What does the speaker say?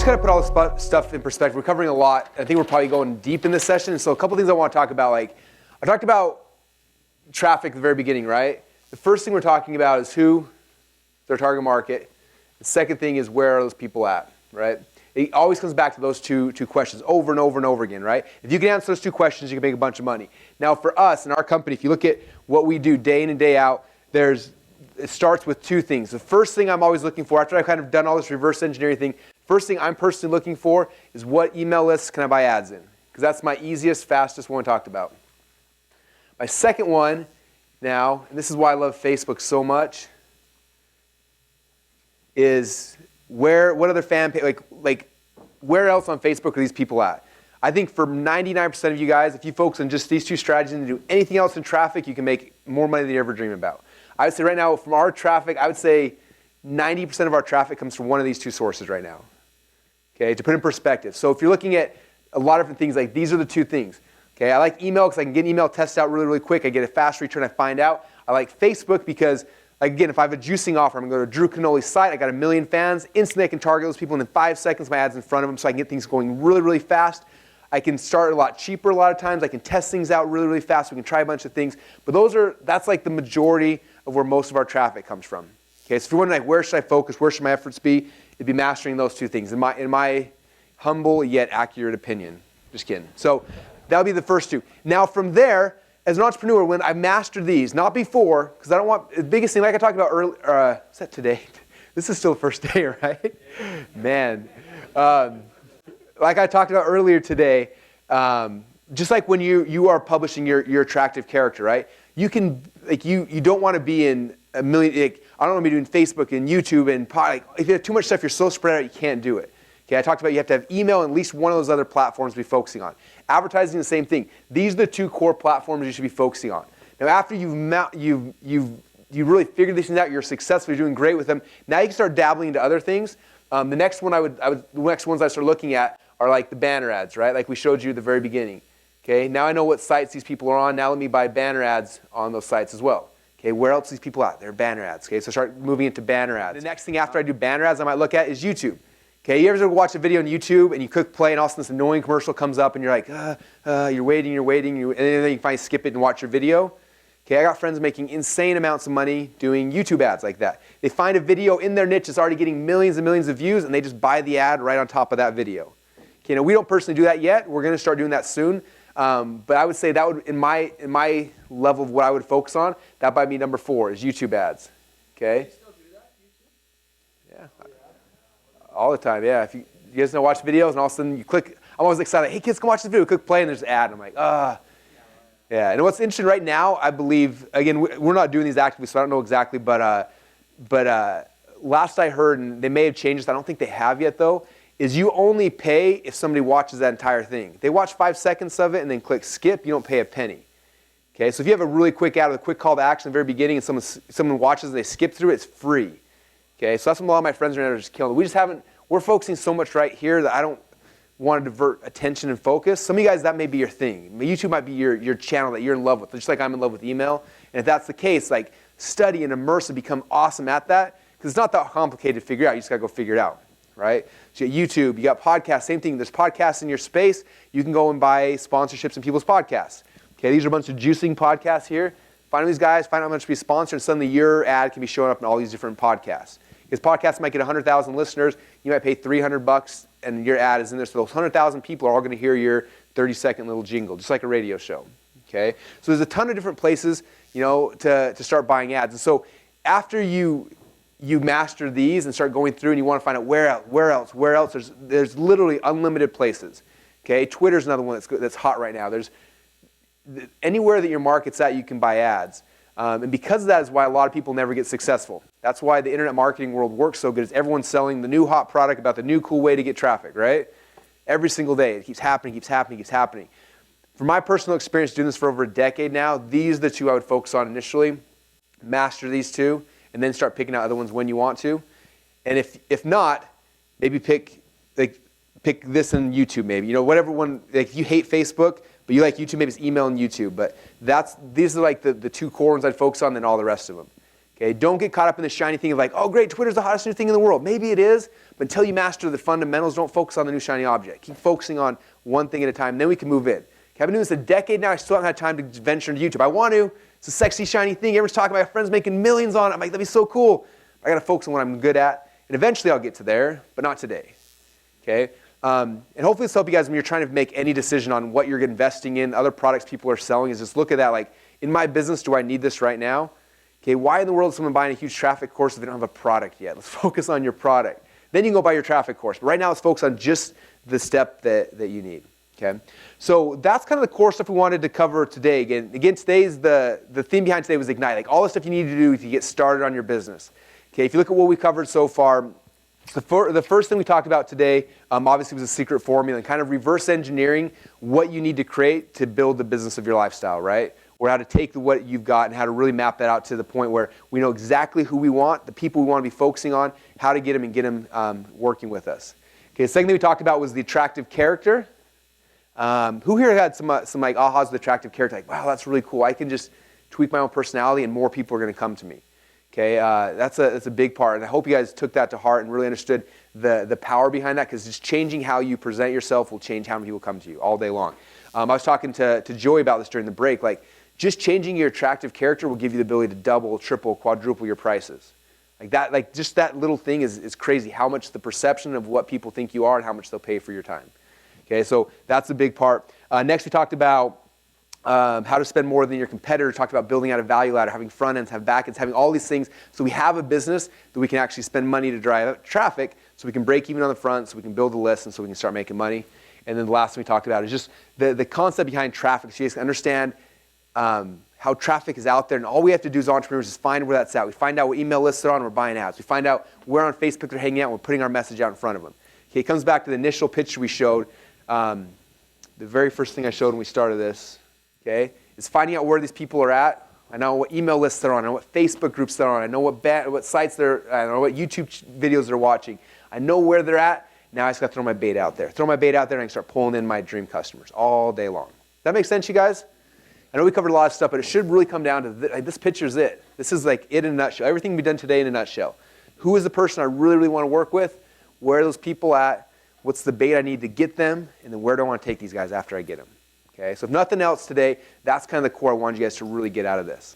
just kind of put all this stuff in perspective. We're covering a lot. I think we're probably going deep in this session. So a couple things I want to talk about. Like, I talked about traffic at the very beginning, right? The first thing we're talking about is who, their target market. The second thing is where are those people at, right? It always comes back to those two questions over and over and over again, right? If you can answer those two questions, you can make a bunch of money. Now, for us in our company, if you look at what we do day in and day out, it starts with two things. The first thing I'm always looking for, after I've kind of done all this reverse engineering thing, first thing I'm personally looking for is what email lists can I buy ads in? Because that's my easiest, fastest one we talked about. My second one now, and this is why I love Facebook so much, is what other fan page, like where else on Facebook are these people at? I think for 99% of you guys, if you focus on just these two strategies and do anything else in traffic, you can make more money than you ever dream about. I would say right now from our traffic, I would say 90% of our traffic comes from one of these two sources right now. Okay, to put in perspective. So if you're looking at a lot of different things, like these are the two things. Okay, I like email because I can get an email test out really, really quick. I get a fast return, I find out. I like Facebook because, again, if I have a juicing offer, I'm going to go to Drew Canoli's site. I got 1 million fans. Instantly, I can target those people, and in 5 seconds, my ad's in front of them, so I can get things going really, really fast. I can start a lot cheaper a lot of times. I can test things out really, really fast. We can try a bunch of things. But that's like the majority of where most of our traffic comes from. Okay, so if you're wondering, like, where should I focus? Where should my efforts be? It'd be mastering those two things, in my humble yet accurate opinion. Just kidding. So that would be the first two. Now, from there, as an entrepreneur, when I mastered these, not before, because I don't want, the biggest thing, like I talked about earlier, is that today? This is still the first day, right? Man. Like I talked about earlier today, just like when you are publishing your attractive character, right? You can, like, you don't want to be in a million, like, I don't want to be doing Facebook and YouTube and like, if you have too much stuff, you're so spread out, you can't do it. Okay, I talked about you have to have email and at least one of those other platforms to be focusing on. Advertising, the same thing. These are the two core platforms you should be focusing on. Now, after you've really figured these things out, you're successfully doing great with them. Now you can start dabbling into other things. The next ones I start looking at are like the banner ads, right? Like we showed you at the very beginning. Okay, now I know what sites these people are on. Now let me buy banner ads on those sites as well. Okay, where else are these people at? They're banner ads. Okay, so start moving into banner ads. The next thing after I do banner ads I might look at is YouTube. Okay, you ever watch a video on YouTube and you click play and all of a sudden this annoying commercial comes up and you're like, you're waiting, and then you finally skip it and watch your video? Okay, I got friends making insane amounts of money doing YouTube ads like that. They find a video in their niche that's already getting millions and millions of views and they just buy the ad right on top of that video. Okay, now we don't personally do that yet. We're going to start doing that soon. But I would say that would, in my level of what I would focus on, that might be number 4 is YouTube ads. Okay? Yeah. All the time, yeah. If you guys don't watch videos and all of a sudden you click, I'm always excited, hey kids, come watch this video, click play and there's an ad. And I'm like, Yeah, and what's interesting right now, I believe, again, we're not doing these actively, so I don't know exactly, but last I heard, and they may have changed this, I don't think they have yet though, is you only pay if somebody watches that entire thing. If they watch 5 seconds of it and then click skip, you don't pay a penny. Okay, so if you have a really quick ad with a quick call to action at the very beginning and someone watches and they skip through it, it's free. Okay, so that's what a lot of my friends are just killing. We're focusing so much right here that I don't want to divert attention and focus. Some of you guys, that may be your thing. YouTube might be your channel that you're in love with, just like I'm in love with email. And if that's the case, like study and immerse and become awesome at that, because it's not that complicated to figure out. You just got to go figure it out, right? So you got YouTube, you got podcasts, same thing. There's podcasts in your space. You can go and buy sponsorships in people's podcasts. Okay, these are a bunch of juicing podcasts here. Find these guys, find out how much to be sponsored, and suddenly your ad can be showing up in all these different podcasts. Because podcasts might get 100,000 listeners, you might pay $300 and your ad is in there. So those 100,000 people are all going to hear your 30-second little jingle, just like a radio show. Okay? So there's a ton of different places, to start buying ads. And so after you master these and start going through and you want to find out where else, there's literally unlimited places. Okay? Twitter's another one that's hot right now. There's anywhere that your market's at, you can buy ads. And because of that is why a lot of people never get successful. That's why the internet marketing world works so good. Is everyone's selling the new hot product about the new cool way to get traffic, right? Every single day. It keeps happening. From my personal experience doing this for over a decade now, these are the two I would focus on initially. Master these two, and then start picking out other ones when you want to. And if not, maybe pick this in YouTube maybe. Whatever one, like if you hate Facebook, but you like YouTube, maybe it's email and YouTube. But these are like the two core ones I'd focus on, then all the rest of them. Okay, Okay, don't get caught up in the shiny thing of like, oh great, Twitter's the hottest new thing in the world. Maybe it is, but until you master the fundamentals, don't focus on the new shiny object. Keep focusing on one thing at a time, then we can move in. Okay, I've been doing this a decade now, I still haven't had time to venture into YouTube. I want to, it's a sexy, shiny thing. Everyone's talking about my friends making millions on it. I'm like, that'd be so cool. I gotta focus on what I'm good at, and eventually I'll get to there, but not today. Okay? And hopefully this will help you guys when you're trying to make any decision on what you're investing in, other products people are selling, is just look at that like, in my business, do I need this right now? Okay, why in the world is someone buying a huge traffic course if they don't have a product yet? Let's focus on your product. Then you can go buy your traffic course. But right now, let's focus on just the step that you need. Okay, so that's kind of the core stuff we wanted to cover today. Again, today's the theme behind today was Ignite, like all the stuff you need to do to get started on your business. Okay, if you look at what we covered so far, the first thing we talked about today obviously was a secret formula and kind of reverse engineering what you need to create to build the business of your lifestyle, right? Or how to take what you've got and how to really map that out to the point where we know exactly who we want, the people we want to be focusing on, how to get them and get them working with us. Okay, the second thing we talked about was the attractive character. Who here had some like ahas with attractive character? Like, wow, that's really cool. I can just tweak my own personality and more people are going to come to me. Okay, that's a big part. And I hope you guys took that to heart and really understood the power behind that, because just changing how you present yourself will change how many people come to you all day long. I was talking to Joey about this during the break. Like, just changing your attractive character will give you the ability to double, triple, quadruple your prices. Like that, like just that little thing is crazy, how much the perception of what people think you are and how much they'll pay for your time. Okay, so that's a big part. Next, we talked about how to spend more than your competitor. Talked about building out a value ladder, having front ends, have back ends, having all these things. So we have a business that we can actually spend money to drive traffic, so we can break even on the front, so we can build a list, and so we can start making money. And then the last thing we talked about is just the concept behind traffic. So you guys can understand how traffic is out there, and all we have to do as entrepreneurs is find where that's at. We find out what email lists they're on, and we're buying ads. We find out where on Facebook they're hanging out, and we're putting our message out in front of them. Okay, it comes back to the initial pitch we showed. The very first thing I showed when we started this, okay, is finding out where these people are at. I know what email lists they're on. I know what Facebook groups they're on. I know what sites I know what YouTube videos they're watching. I know where they're at. Now I just got to throw my bait out there. Throw my bait out there, and I can start pulling in my dream customers all day long. Does that make sense, you guys? I know we covered a lot of stuff, but it should really come down to this picture's it. This is like it in a nutshell. Everything we've done today in a nutshell. Who is the person I really, really want to work with? Where are those people at? What's the bait I need to get them? And then where do I want to take these guys after I get them? Okay, so if nothing else today, that's kind of the core I wanted you guys to really get out of this.